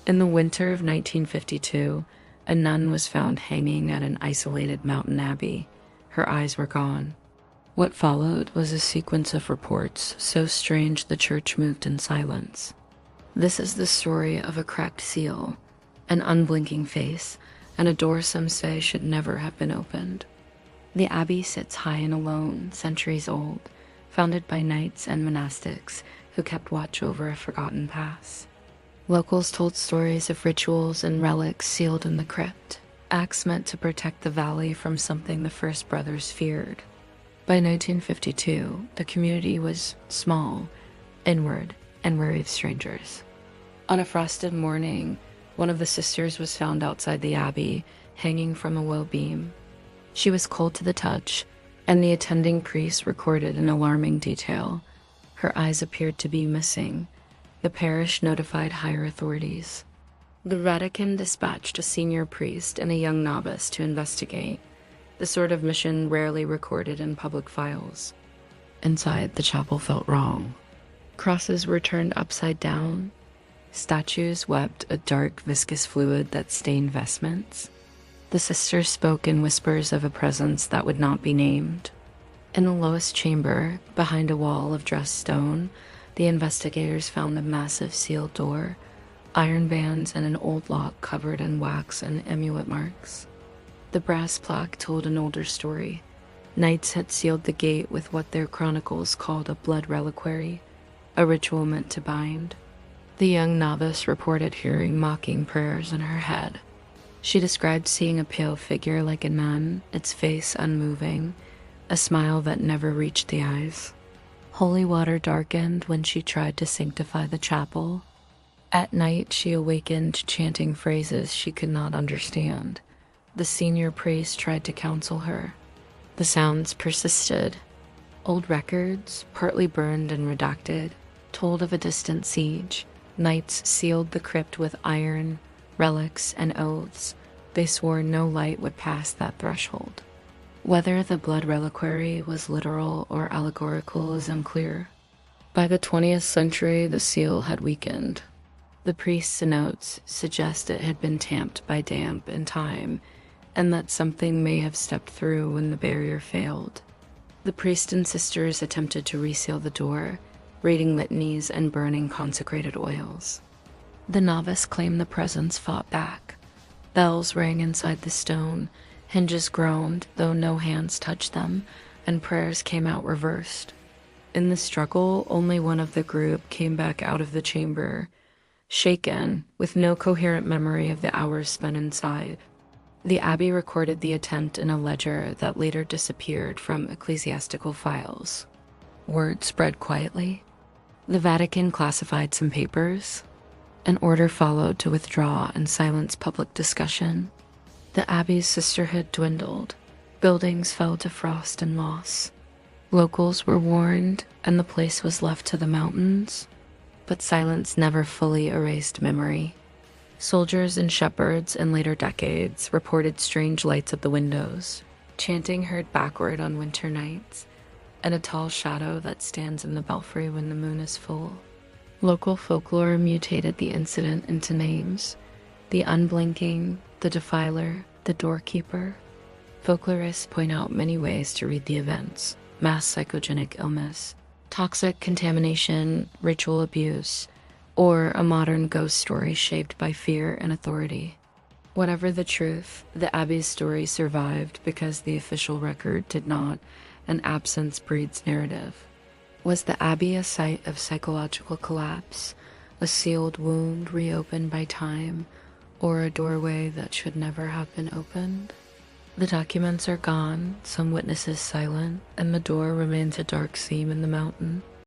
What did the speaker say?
In the winter of 1952, a nun was found hanging at an isolated mountain abbey. Her eyes were gone. What followed was a sequence of reports so strange the church moved in silence. This is the story of a cracked seal, an unblinking face, and a door some say should never have been opened. The abbey sits high and alone, centuries old, founded by knights and monastics who kept watch over a forgotten past. Locals told stories of rituals and relics sealed in the crypt, acts meant to protect the valley from something the First Brothers feared. By 1952, the community was small, inward, and wary of strangers. On a frosted morning, one of the sisters was found outside the abbey, hanging from a low beam. She was cold to the touch, and the attending priest recorded an alarming detail. Her eyes appeared to be missing. The parish notified higher authorities. The Vatican dispatched a senior priest and a young novice to investigate, the sort of mission rarely recorded in public files. Inside, the chapel felt wrong. Crosses were turned upside down. Statues wept a dark, viscous fluid that stained vestments. The sisters spoke in whispers of a presence that would not be named. In the lowest chamber, behind a wall of dressed stone, the investigators found a massive sealed door, iron bands, and an old lock covered in wax and amulet marks. The brass plaque told an older story. Knights had sealed the gate with what their chronicles called a blood reliquary, a ritual meant to bind. The young novice reported hearing mocking prayers in her head. She described seeing a pale figure like a nun, its face unmoving, a smile that never reached the eyes. Holy water darkened when she tried to sanctify the chapel. At night, she awakened chanting phrases she could not understand. The senior priest tried to counsel her. The sounds persisted. Old records, partly burned and redacted, told of a distant siege. Knights sealed the crypt with iron, relics, and oaths. They swore no light would pass that threshold. Whether the blood reliquary was literal or allegorical is unclear. By the 20th century, the seal had weakened. The priest's notes suggest it had been tamped by damp and time, and that something may have stepped through when the barrier failed. The priest and sisters attempted to reseal the door, reading litanies and burning consecrated oils. The novice claimed the presence fought back. Bells rang inside the stone, hinges groaned, though no hands touched them, and prayers came out reversed. In the struggle, only one of the group came back out of the chamber, shaken, with no coherent memory of the hours spent inside. The abbey recorded the attempt in a ledger that later disappeared from ecclesiastical files. Word spread quietly. The Vatican classified some papers. An order followed to withdraw and silence public discussion. The abbey's sisterhood dwindled. Buildings fell to frost and moss. Locals were warned, and the place was left to the mountains. But silence never fully erased memory. Soldiers and shepherds in later decades reported strange lights at the windows, chanting heard backward on winter nights, and a tall shadow that stands in the belfry when the moon is full. Local folklore mutated the incident into names: the Unblinking, the Defiler, the Doorkeeper. Folklorists point out many ways to read the events: mass psychogenic illness, toxic contamination, ritual abuse, or a modern ghost story shaped by fear and authority. Whatever the truth, the Abbey's story survived because the official record did not, and absence breeds narrative. Was the Abbey a site of psychological collapse, a sealed wound reopened by time, or a doorway that should never have been opened? The documents are gone, some witnesses silent, and the door remains a dark seam in the mountain.